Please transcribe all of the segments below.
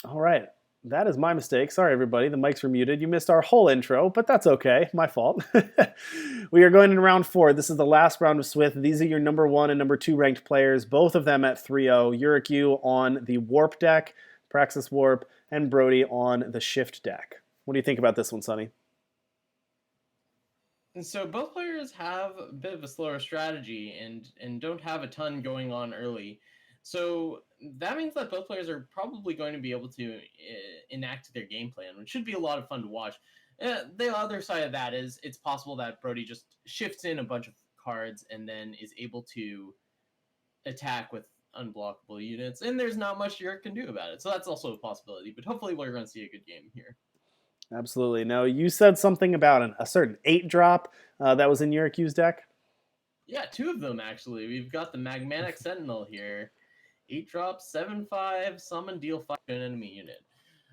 All right. That is my mistake. Sorry, everybody. The mics were muted. You missed our whole intro, but that's okay. My fault. We are going in round 4. This is the last round of Swift. These are your number 1 and number 2 ranked players, both of them at 3-0. YurickYu on the Warp deck, Praxis Warp, and Brody on the Shift deck. What do you think about this one, Sonny? And so both players have a bit of a slower strategy and don't have a ton going on early. So that means that both players are probably going to be able to enact their game plan, which should be a lot of fun to watch. The other side of that is it's possible that Brody just shifts in a bunch of cards and then is able to attack with unblockable units, and there's not much Yurick can do about it. So that's also a possibility, but hopefully we're going to see a good game here. Absolutely. Now, you said something about a certain 8 drop that was in YurickYu's deck. Yeah, 2 of them actually. We've got the Magmatic Sentinel here. 8 drop, 7/5, summon, deal 5 to an enemy unit.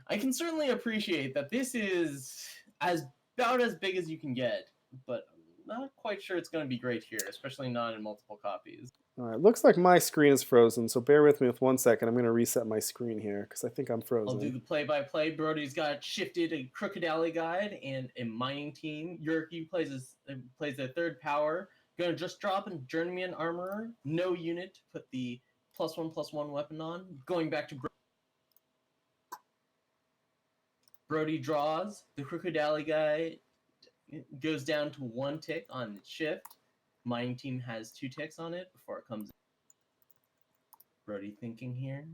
I can certainly appreciate that this is about as big as you can get, but I'm not quite sure it's going to be great here, especially not in multiple copies. All right, looks like my screen is frozen, so bear with me with 1 second. I'm going to reset my screen here because I think I'm I'll do frozen. the play-by-play. Brody's got shifted a Crooked Alley Guide and a mining team. YurickYu plays their third power. Gonna just drop a Journeyman Armorer. No unit to put the +1/+1 weapon on. Going back to Brody draws. The Crooked Alley Guy goes down to 1 tick on shift. Mining team has 2 ticks on it before it comes in. Brody thinking here.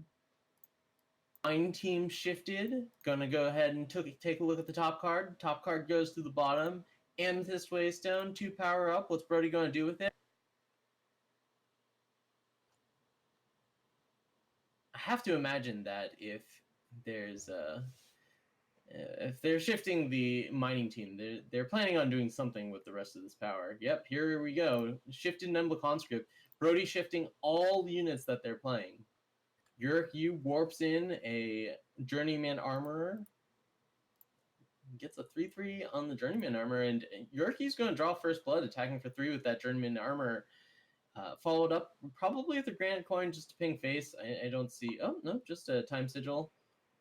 Mine team shifted. Gonna go ahead and take a look at the top card. Top card goes to the bottom. Amethyst Waystone, 2 power up. What's Brody gonna do with it? I have to imagine that there's if they're shifting the mining team, they're planning on doing something with the rest of this power. Yep, here we go. Shifted Nimble Conscript. Brody shifting all the units that they're playing. YurickYu warps in a Journeyman Armorer. Gets a 3/3 on the Journeyman Armor, and YurickYu's going to draw first blood, attacking for 3 with that Journeyman Armor. Followed up probably with a Granite Coin just to ping face. I don't see... Oh, no, just a Time Sigil.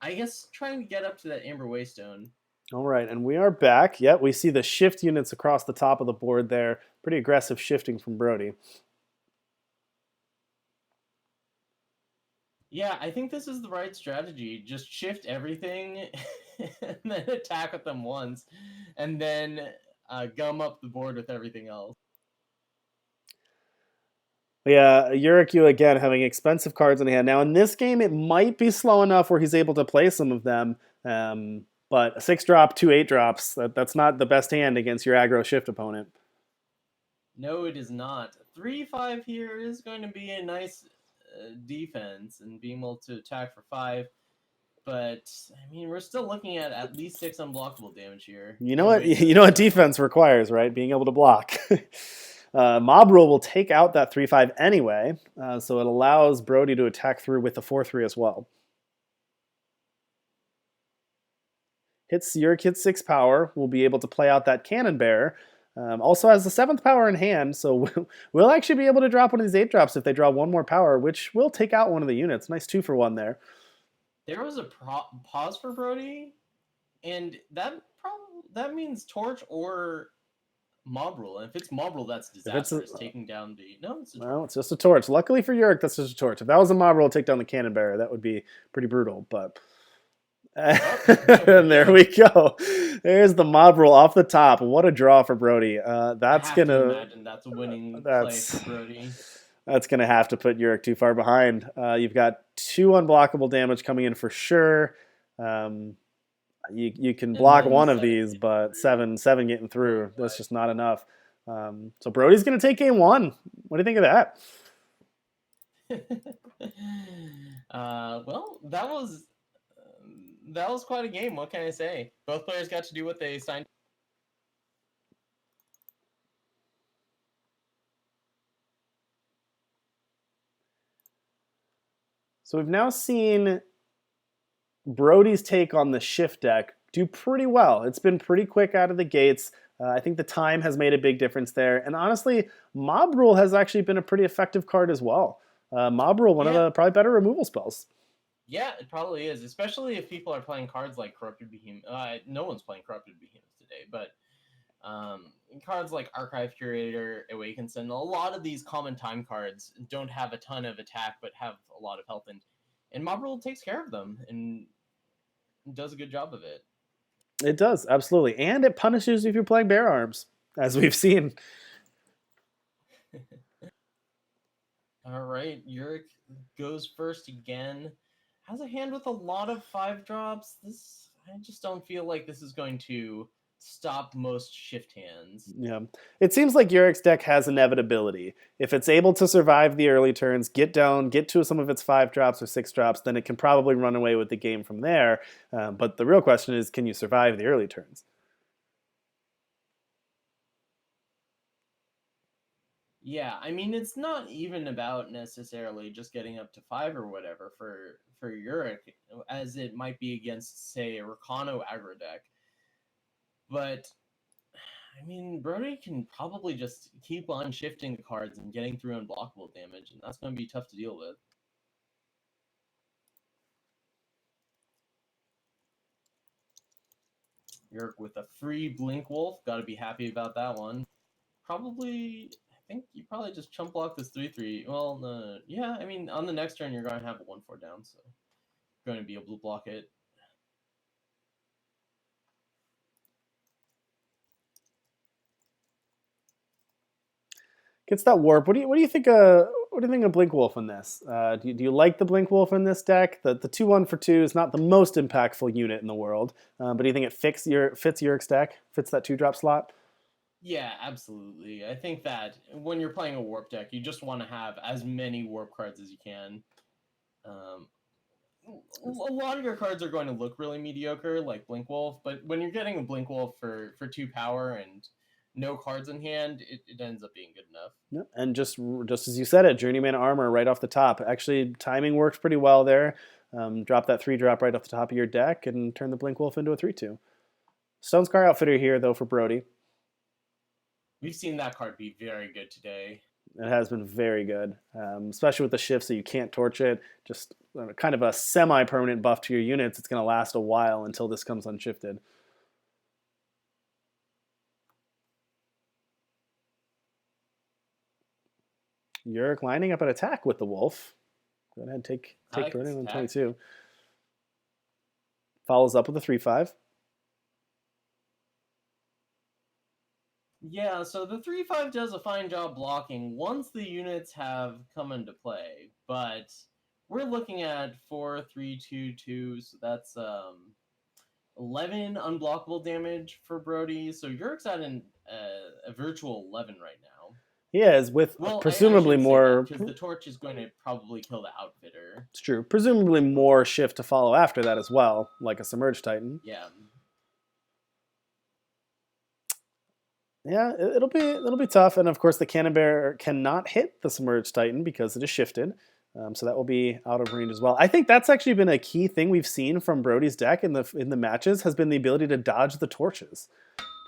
I guess trying to get up to that Amber Waystone. All right, and we are back. Yep, we see the shift units across the top of the board there. Pretty aggressive shifting from Brody. Yeah, I think this is the right strategy. Just shift everything and then attack with them once, and then gum up the board with everything else. Yeah, YurickYu again having expensive cards in hand. Now in this game, it might be slow enough where he's able to play some of them. But a 6 drop, 2 8 drops, that's not the best hand against your aggro shift opponent. No, it is not. 3/5 here is going to be a nice defense and being able to attack for 5. But I mean, we're still looking at least 6 unblockable damage here. You know what? You know what defense requires, right? Being able to block. Mob Rule will take out that 3/5 anyway, so it allows Brody to attack through with the 4/3 as well. Yurick hits 6 power. We'll be able to play out that Cannon Bearer. Also has the 7th power in hand, so we'll actually be able to drop one of these 8 drops if they draw 1 more power, which will take out one of the units. Nice 2 for 1 there. There was a pause for Brody, and that means Torch or Mob Rule. And if it's Mob Rule, that's disastrous. Taking down the... No, it's just a Torch. Luckily for Yurick, that's just a Torch. If that was a Mob Rule, take down the Cannon Bearer, that would be pretty brutal, but... and there we go. There's the Mob Rule off the top. What a draw for Brody. That's gonna imagine that's a winning play for Brody. That's gonna have to put Yurick too far behind. You've got 2 unblockable damage coming in for sure. You can block one of these, but seven getting through. That's just not enough. So Brody's gonna take game 1. What do you think of that? Well, that was quite a game. What can I say? Both players got to do what they signed. So we've now seen Brody's take on the shift deck do pretty well. It's been pretty quick out of the gates. I think the time has made a big difference there. And honestly, Mob Rule has actually been a pretty effective card as well. Mob Rule, one of the probably better removal spells. Yeah, it probably is, especially if people are playing cards like Corrupted Behemoth. No one's playing Corrupted Behemoth today, but cards like Archive Curator, Awakens, and a lot of these common time cards don't have a ton of attack, but have a lot of health, and Mob Rule takes care of them and does a good job of it. It does, absolutely. And it punishes if you're playing Bear Arms, as we've seen. All right, Yurik goes first again. Has a hand with a lot of 5 drops. I just don't feel like this is going to stop most shift hands. Yeah. It seems like Yurick's deck has inevitability. If it's able to survive the early turns, get down, get to some of its 5 drops or 6 drops, then it can probably run away with the game from there. But the real question is, can you survive the early turns? Yeah, I mean it's not even about necessarily just getting up to 5 or whatever for Yurik, as it might be against, say, a Rakano aggro deck. But I mean, Brody can probably just keep on shifting the cards and getting through unblockable damage, and that's going to be tough to deal with. Yurik with a free Blink Wolf, got to be happy about that one. Probably, I think you probably just chump block this 3/3. Well, yeah, I mean, on the next turn, you're going to have a 1/4 down, so you're going to be able to block it. Gets that warp. What do you think? What do you think of Blink Wolf in this? Do you like the Blink Wolf in this deck? The 2/1 for 2 is not the most impactful unit in the world, but do you think it fits Yurick's deck? Fits that 2-drop slot? Yeah, absolutely. I think that when you're playing a warp deck, you just want to have as many warp cards as you can. A lot of your cards are going to look really mediocre, like Blink Wolf, but when you're getting a Blink Wolf for 2 power and no cards in hand, it ends up being good enough. Yeah. And just as you said it, Journeyman Armor right off the top. Actually, timing works pretty well there. Drop that 3-drop right off the top of your deck and turn the Blink Wolf into a 3/2. Stone Scar Outfitter here, though, for Brody. We've seen that card be very good today. It has been very good, especially with the shift so you can't torch it. Just kind of a semi-permanent buff to your units. It's going to last a while until this comes unshifted. Yurik lining up an attack with the wolf. Go ahead, take Like Brody on attack. 22. Follows up with a 3/5. Yeah, so the 3/5 does a fine job blocking once the units have come into play, but we're looking at 4/3/2/2, so that's 11 unblockable damage for Brody. So Yurik's at a virtual 11 right now. He is with Well, I presumably shouldn't say more. because the torch is going to probably kill the outfitter. It's true. Presumably more shift to follow after that as well, like a Submerged Titan. Yeah. Yeah, it'll be tough, and of course the Cannon Bear cannot hit the Submerged Titan because it is shifted, so that will be out of range as well. I think that's actually been a key thing we've seen from Brody's deck in the matches has been the ability to dodge the torches,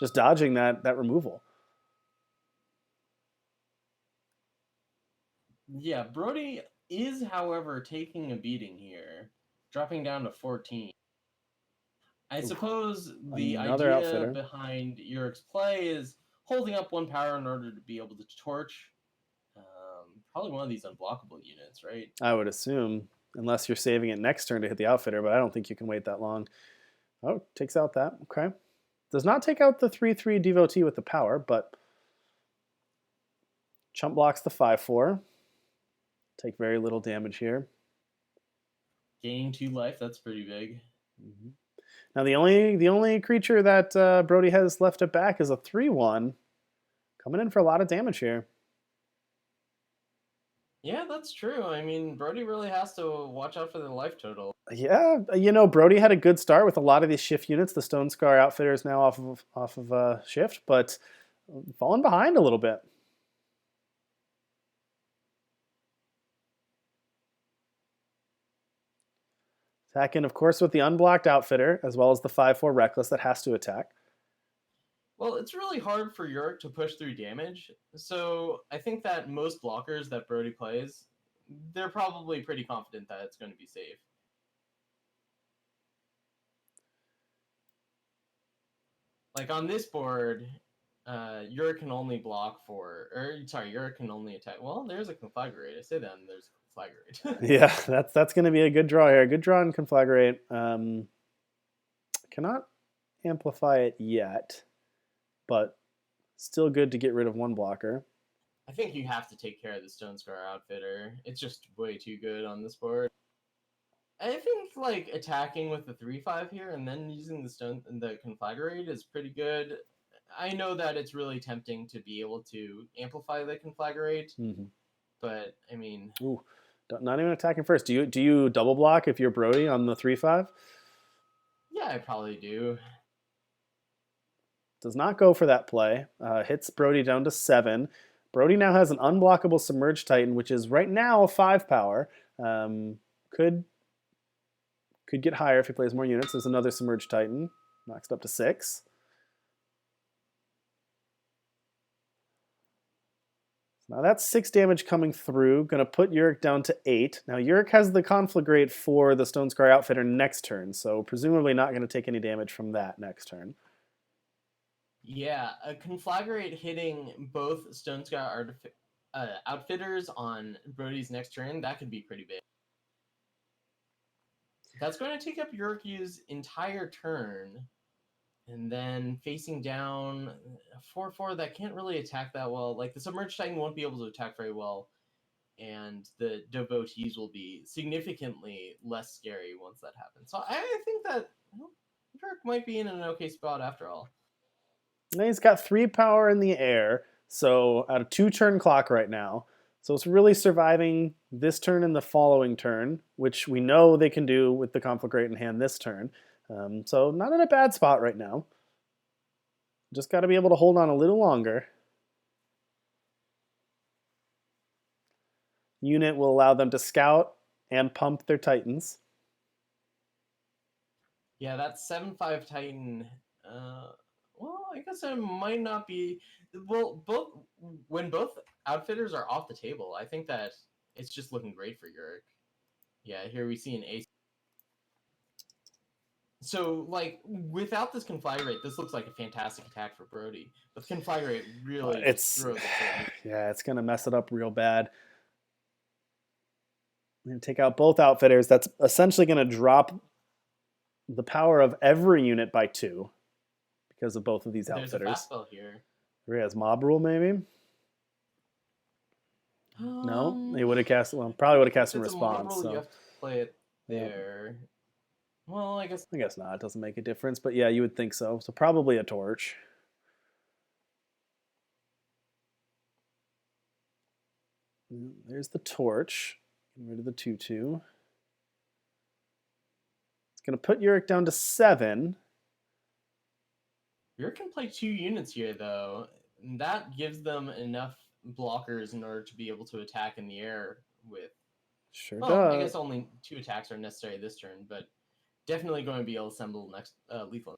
just dodging that removal. Yeah, Brody is, however, taking a beating here, dropping down to 14. I suppose the Another idea outfitter. behind Yurik's play is holding up 1 power in order to be able to torch. Probably one of these unblockable units, right? I would assume, unless you're saving it next turn to hit the outfitter, but I don't think you can wait that long. Oh, takes out that. Okay. Does not take out the 3/3 Devotee with the power, but chump blocks the 5/4. Take very little damage here. Gaining 2 life, that's pretty big. Mm-hmm. Now the only creature that Brody has left at back is a 3/1, coming in for a lot of damage here. Yeah, that's true. I mean, Brody really has to watch out for the life total. Yeah, Brody had a good start with a lot of these shift units. The Stone Scar Outfitter is now off of shift, but falling behind a little bit. Attacking, of course, with the unblocked Outfitter, as well as the 5/4 Reckless that has to attack. Well, it's really hard for Yurik to push through damage, so I think that most blockers that Brody plays, they're probably pretty confident that it's going to be safe. Like on this board, Yurick can only block for, or sorry, Yurick can only attack. Well, there's a Conflagrate. I say that, and there's a Conflagrate. Yeah, that's going to be a good draw here. Good draw in Conflagrate. Cannot amplify it yet, but still good to get rid of one blocker. I think you have to take care of the Stone Scar Outfitter. It's just way too good on this board. I think like attacking with the 3/5 here and then using the Conflagrate is pretty good. I know that it's really tempting to be able to amplify the Conflagrate, but I mean, ooh, not even attacking first. Do you double block if you're Brody on the 3/5? Yeah, I probably do. Does not go for that play. Hits Brody down to 7. Brody now has an unblockable Submerged Titan, which is right now 5 power. Could get higher if he plays more units. There's another Submerged Titan. Knocks it up to 6. Now that's 6 damage coming through. Going to put Yurick down to 8. Now Yurick has the Conflagrate for the Stone Scar Outfitter next turn, so presumably not going to take any damage from that next turn. Yeah, a Conflagrate hitting both Stone Scar Outfitters on Brody's next turn, that could be pretty big. That's going to take up YurickYu's entire turn. And then facing down 4/4 that can't really attack that well. Like the Submerged Titan won't be able to attack very well. And the Devotees will be significantly less scary once that happens. So I think that Yurick might be in an okay spot after all. Now he's got 3 power in the air, so at a 2-turn clock right now. So it's really surviving this turn and the following turn, which we know they can do with the Conflagrate in hand this turn. So not in a bad spot right now. Just got to be able to hold on a little longer. Unit will allow them to scout and pump their Titans. Yeah, that 7/5 Titan. Well, I guess it might not be. Well, when both outfitters are off the table, I think that it's just looking great for Yurick. Yeah, here we see an ace. So, like, without this Conflagrate, this looks like a fantastic attack for Brody. But the Conflagrate really throws it. Yeah, it's going to mess it up real bad. I'm going to take out both outfitters. That's essentially going to drop the power of every unit by 2 because of both of these outfitters. There's a fast spell here. He has Mob Rule, maybe? No? He would have cast, well, probably would have cast in response. So. You have to play it there. Yeah. Well, I guess not. It doesn't make a difference, but yeah, you would think so. So probably a torch. There's the torch. Get rid of the 2/2. It's going to put Yurick down to 7. Yurick can play 2 units here, though. And that gives them enough blockers in order to be able to attack in the air with. Sure does. I guess only 2 attacks are necessary this turn, but definitely going to be able to assemble next lethal.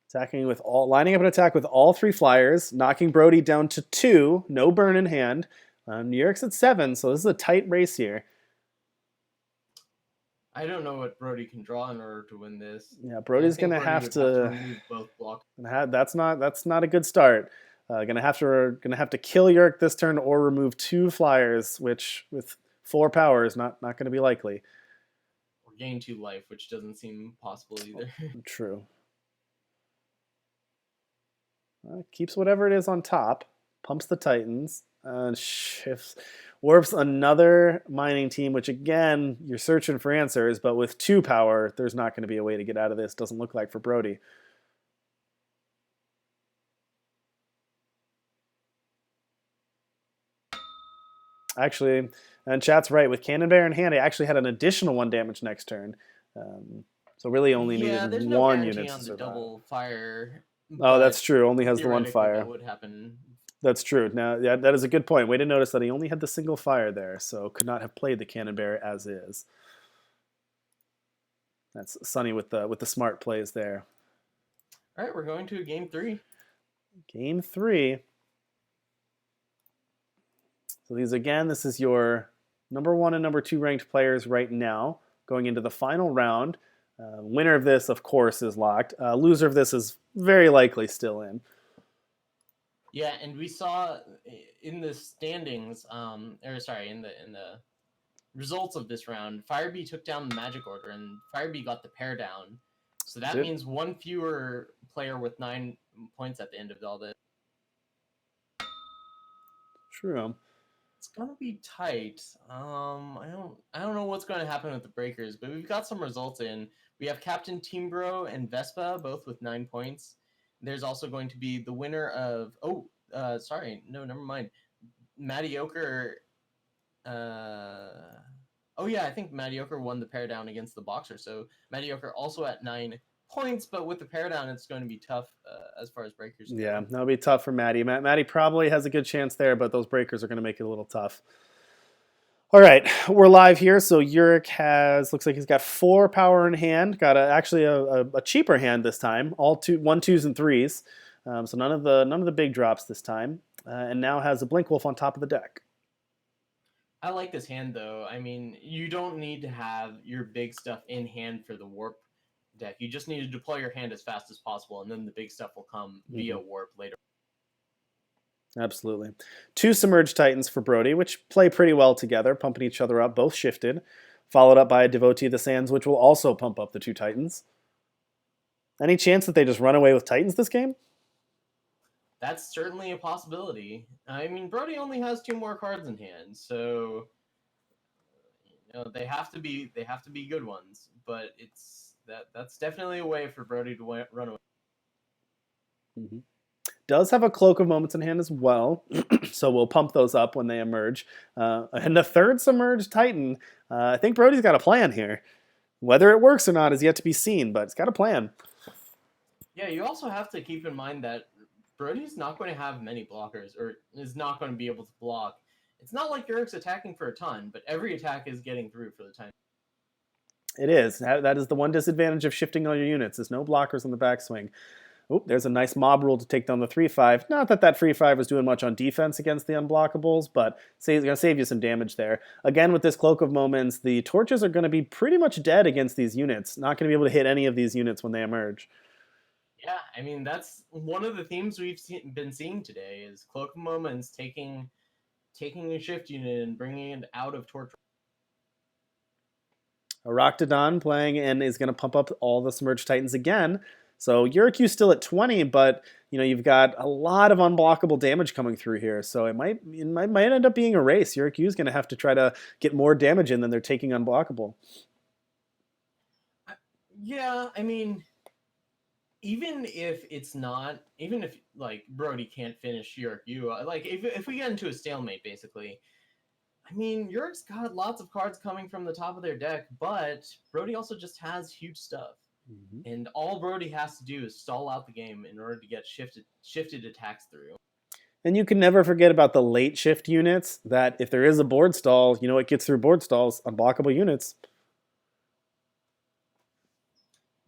Attacking with lining up an attack with all 3 flyers, knocking Brody down to 2, no burn in hand. Yurick's at 7, so this is a tight race here. I don't know what Brody can draw in order to win this. Yeah, Brody's going to have to remove both blocks. That's not a good start. Gonna have to kill Yurick this turn or remove 2 flyers, which with 4 power is not going to be likely. Or gain 2 life, which doesn't seem possible either. True. Keeps whatever it is on top, pumps the Titans, shifts, warps another mining team, which again, you're searching for answers, but with 2 power, there's not going to be a way to get out of this. Doesn't look like for Brody. Actually, and chat's right, with Cannon Bear in hand, I actually had an additional 1 damage next turn. So really only needed there's 1 no unit on to the survive. Double fire. Oh, that's true. Only has the 1 fire. That would happen. That's true. Now, yeah, that is a good point. Way to notice that he only had the single fire there, so could not have played the Cannon Bear as is. That's Sunny with the smart plays there. All right, we're going to game 3. Game 3. So this is your number 1 and number 2 ranked players right now going into the final round. Winner of this, of course, is locked. Loser of this is very likely still in. Yeah, and we saw in the standings, in the results of this round, Firebee took down the Magic Order, and Firebee got the pair down. So that means one fewer player with 9 points at the end of all this. True. It's gonna be tight. I don't know what's going to happen with the breakers, but we've got some results in. We have Captain Teambro and Vespa both with 9 points. There's also going to be the winner of never mind. Mediocre. I think Mediocre won the pair down against the Boxer. So Mediocre also at 9 points, but with the pair down, it's going to be tough as far as breakers go. Yeah, that'll be tough for Maddie. Maddie probably has a good chance there, but those breakers are going to make it a little tough. All right, we're live here. So looks like he's got 4 power in hand. Got actually a cheaper hand this time. All 1, 2s, and 3s. So none of the big drops this time. And now has a Blink Wolf on top of the deck. I like this hand though. I mean, you don't need to have your big stuff in hand for the warp deck. You just need to deploy your hand as fast as possible, and then the big stuff will come via warp later. Absolutely. 2 Submerged Titans for Brody, which play pretty well together, pumping each other up, both shifted. Followed up by a Devotee of the Sands, which will also pump up the 2 Titans. Any chance that they just run away with Titans this game? That's certainly a possibility. I mean, Brody only has 2 more cards in hand, so they have to be good ones. But that's definitely a way for Brody to run away. Mm-hmm. Does have a Cloak of Moments in hand as well, so we'll pump those up when they emerge. And the 3rd Submerged Titan, I think Brody's got a plan here. Whether it works or not is yet to be seen, but it's got a plan. Yeah, you also have to keep in mind that Brody's not going to have many blockers, or is not going to be able to block. It's not like Yurick's attacking for a ton, but every attack is getting through for the time. It is. That is the one disadvantage of shifting all your units. There's no blockers on the backswing. Oh, there's a nice mob rule to take down the 3/5. Not that 3/5 was doing much on defense against the unblockables, but it's going to save you some damage there. Again, with this Cloak of Moments, the torches are going to be pretty much dead against these units. Not going to be able to hit any of these units when they emerge. Yeah, I mean, that's one of the themes we've been seeing today is Cloak of Moments taking a shift unit and bringing it out of torch. Aractodon playing and is going to pump up all the Submerged Titans again. So YurickYu's still at 20, but you've got a lot of unblockable damage coming through here. So it might end up being a race. YurickYu's going to have to try to get more damage in than they're taking unblockable. Yeah, I mean, even if like Brody can't finish YurickYu, like if we get into a stalemate, basically, I mean, Yurick's got lots of cards coming from the top of their deck, but Brody also just has huge stuff. Mm-hmm. And all Brody has to do is stall out the game in order to get shifted attacks through. And you can never forget about the late shift units, that if there is a board stall, it gets through board stalls, unblockable units.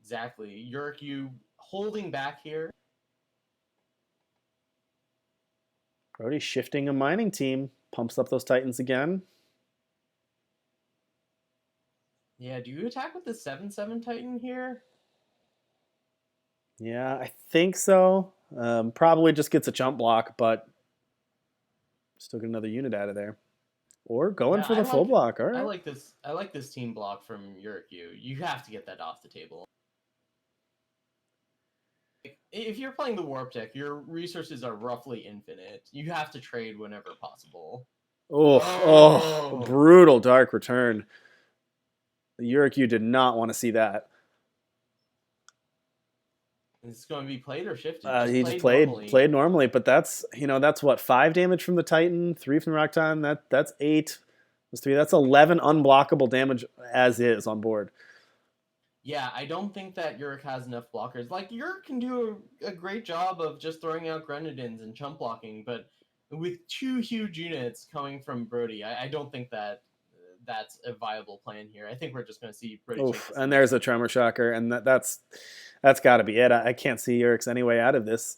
Exactly. YurickYu holding back here. Brody shifting a mining team, pumps up those Titans again. Yeah, do you attack with the 7/7 Titan here? Yeah, I think so. Probably just gets a jump block, but still get another unit out of there. Or going for the full block. All right. I like this team block from YurickYu. You have to get that off the table. If you're playing the warp deck, your resources are roughly infinite. You have to trade whenever possible. Oh, brutal Dark Return. YurickYu did not want to see that. It's going to be played or shifted? He just played normally, but that's what, 5 damage from the Titan, 3 from the Rock Titan. That's 8. That's 11 unblockable damage as is on board. Yeah, I don't think that Yurick has enough blockers. Like, Yurick can do a great job of just throwing out Grenadins and chump blocking, but with 2 huge units coming from Brody, I don't think that that's a viable plan here. I think we're just going to see Brody. Oof, and there's a Tremor Shocker, and that's got to be it. I can't see Yurick's any way out of this.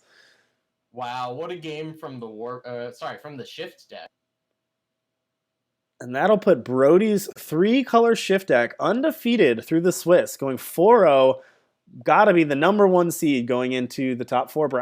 Wow, what a game from the from the shift deck. And that'll put Brody's 3-color shift deck undefeated through the Swiss, going 4-0. Gotta be the number 1 seed going into the top 4 bracket.